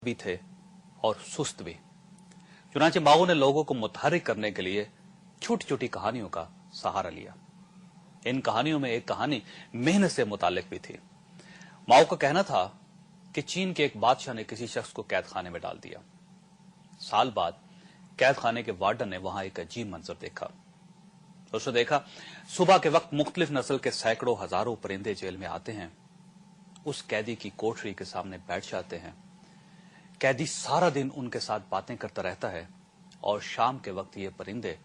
भी थे और सुस्त भी। चुनांचे माओ ने लोगों को मुतहर्रिक करने के लिए छोटी छोटी कहानियों का सहारा लिया। इन कहानियों में एक कहानी मेहनत से मुताल्लिक भी थी। माओ का कहना था कि चीन के एक बादशाह ने किसी शख्स को कैद खाने में डाल दिया। साल बाद कैद खाने के वार्डन ने वहां एक अजीब मंजर देखा। उसने देखा सुबह के वक्त मुख्तलिफ नस्ल के सैकड़ों हजारों परिंदे जेल में आते हैं, उस कैदी की कोठरी के सामने बैठ जाते हैं। कैदी सारा दिन उनके साथ बातें करता रहता है और शाम के वक्त ये परिंदे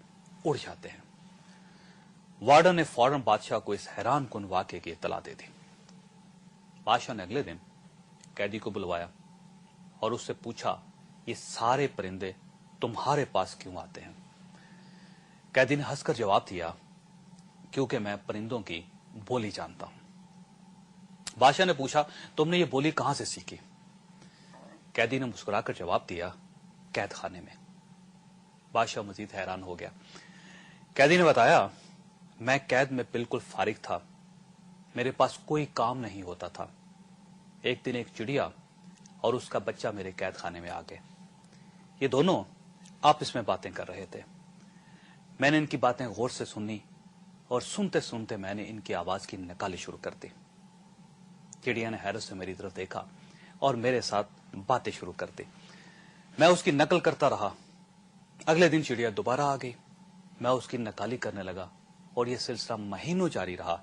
उड़ जाते हैं। वार्डन ने फौरन बादशाह को इस हैरान कुन वाकये की इत्तला दे दी। बादशाह ने अगले दिन कैदी को बुलवाया और उससे पूछा, ये सारे परिंदे तुम्हारे पास क्यों आते हैं? कैदी ने हंसकर जवाब दिया, क्योंकि मैं परिंदों की बोली जानता हूं। बादशाह ने पूछा, तुमने ये बोली कहां से सीखी? कैदी ने मुस्कुराकर जवाब दिया, कैद खाने में। बादशाह मजीद हैरान हो गया। कैदी ने बताया, मैं कैद में बिल्कुल फारिग था, मेरे पास कोई काम नहीं होता था। एक दिन एक चिड़िया और उसका बच्चा मेरे कैद खाने में आ गए। ये दोनों आपस में बातें कर रहे थे। मैंने इनकी बातें गौर से सुनी और सुनते सुनते मैंने इनकी आवाज की नकाली शुरू कर दी। चिड़िया ने हैरत से मेरी तरफ देखा और मेरे साथ बातें शुरू कर दी। मैं उसकी नकल करता रहा। अगले दिन चिड़िया दोबारा आ गई। मैं उसकी नकाली करने लगा और यह सिलसिला महीनों जारी रहा,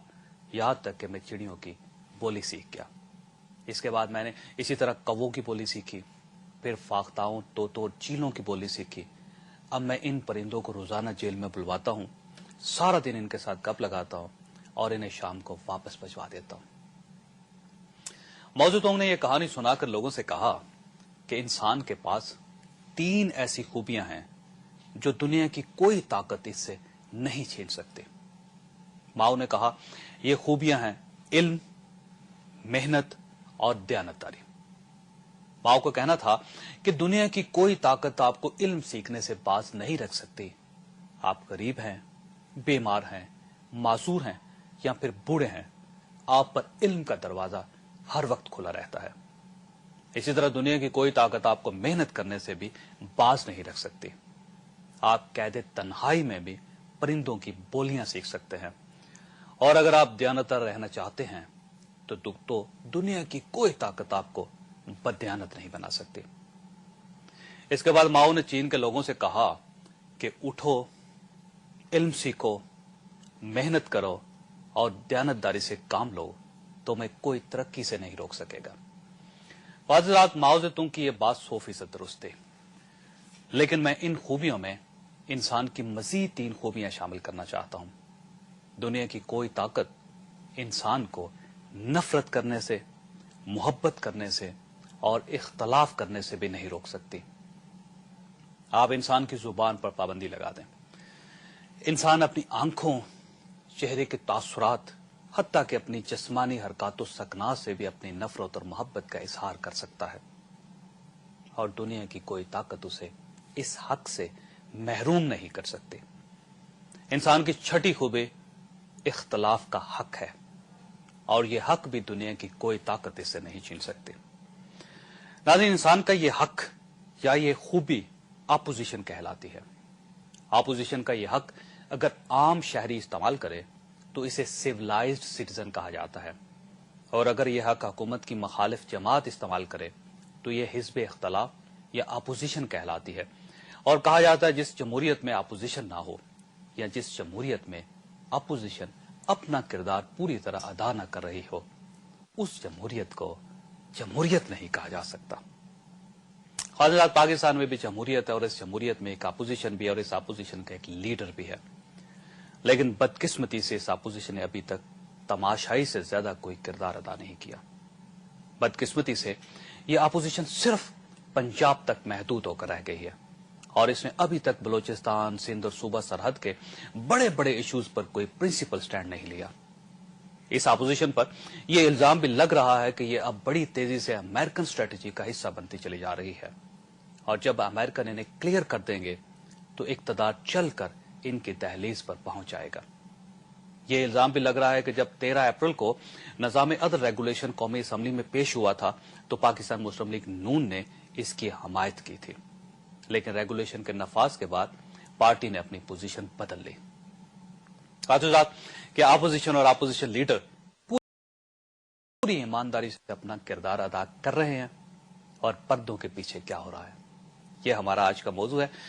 यहां तक कि मैं चिड़ियों की बोली सीख गया। इसके बाद मैंने इसी तरह कौवों की बोली सीखी, फिर फाख्ताओं, तोतों और चीलों की बोली सीखी। अब मैं इन परिंदों को रोजाना जेल में बुलवाता हूं, सारा दिन इनके साथ गप लगाता हूं और इन्हें शाम को वापस भिजवा देता हूं। माओ ज़ेडुंग ने यह कहानी सुनाकर लोगों से कहा कि इंसान के पास 3 ऐसी खूबियां हैं जो दुनिया की कोई ताकत इससे नहीं छीन सकती। माओ ने कहा, ये खूबियां हैं इल्म, मेहनत और दयानतदारी। माओ का कहना था कि दुनिया की कोई ताकत आपको इल्म सीखने से बाज नहीं रख सकती। आप गरीब हैं, बीमार हैं, माजूर हैं या फिर बूढ़े हैं, आप पर इल्म का दरवाजा हर वक्त खुला रहता है। इसी तरह दुनिया की कोई ताकत आपको मेहनत करने से भी बाज नहीं रख सकती। आप कैद तन्हाई में भी परिंदों की बोलियां सीख सकते हैं, और अगर आप दयानतदार रहना चाहते हैं तो दुनिया की कोई ताकत आपको बदयानत नहीं बना सकती। इसके बाद माओ ने चीन के लोगों से कहा कि उठो, इल्म सीखो, मेहनत करो और दयानतदारी से काम लो, तो मैं कोई तरक्की से नहीं रोक सकेगा। वाज़ेदात माओ ज़ेडुंग की यह बात 100% दुरुस्त थी, लेकिन मैं इन खूबियों में इंसान की मजीद 3 खूबियां शामिल करना चाहता हूं। दुनिया की कोई ताकत इंसान को नफरत करने से, मोहब्बत करने से और इख्तलाफ करने से भी नहीं रोक सकती। आप इंसान की जुबान पर पाबंदी लगा दें, इंसान अपनी आंखों, चेहरे के तासुरात, हत्ता कि अपनी जिस्मानी हरकतों सकनात से भी अपनी नफरत और मोहब्बत का इजहार कर सकता है, और दुनिया की कोई ताकत उसे इस हक से महरूम नहीं कर सकती। इंसान की छठी खूबी इख्तलाफ का हक है, और यह हक भी दुनिया की कोई ताकत इसे नहीं छीन सकती। नाज़रीन, इंसान का यह हक या यह खूबी अपोजिशन कहलाती है। अपोजिशन का यह हक अगर आम शहरी इस्तेमाल करे तो इसे सिविलाइज्ड सिटीजन कहा जाता है, और अगर यह हक हुकूमत की मुखालिफ जमात इस्तेमाल करे तो यह हिज़्ब इख्तलाफ या अपोजिशन कहलाती है। और कहा जाता है जिस जमहूरियत में अपोजिशन ना हो, या जिस जमहूरियत में अपोजिशन अपना किरदार पूरी तरह अदा न कर रही हो, उस जमहूरियत को जमहूरियत नहीं कहा जा सकता। हालांकि पाकिस्तान में भी जमहूरियत है और इस जमहूरियत में एक अपोजिशन भी है और इस अपोजिशन का एक लीडर भी है, लेकिन बदकिस्मती से इस अपोजिशन ने अभी तक तमाशाई से ज्यादा कोई किरदार अदा नहीं किया। बदकिस्मती से यह अपोजिशन सिर्फ पंजाब तक महदूद होकर रह गई है, और इसने अभी तक बलोचिस्तान, सिंध और सूबा सरहद के बड़े बड़े इश्यूज पर कोई प्रिंसिपल स्टैंड नहीं लिया। इस अपोजिशन पर यह इल्जाम भी लग रहा है कि यह अब बड़ी तेजी से अमेरिकन स्ट्रेटेजी का हिस्सा बनती चली जा रही है, और जब अमेरिकन इन्हें क्लियर कर देंगे तो इक्तदार चलकर इनकी दहलीज पर पहुंच जाएगा। یہ الزام بھی لگ رہا ہے کہ جب 13 اپریل کو نظام عدل ریگولیشن قومی اسمبلی میں پیش ہوا تھا تو پاکستان مسلم لیگ نون نے اس کی حمایت کی تھی، لیکن ریگولیشن کے نفاذ کے بعد پارٹی نے اپنی پوزیشن بدل لی۔ ساتھ کہ اپوزیشن اور اپوزیشن لیڈر پوری ایمانداری سے اپنا کردار ادا کر رہے ہیں اور پردوں کے پیچھے کیا ہو رہا ہے، یہ ہمارا آج کا موضوع ہے۔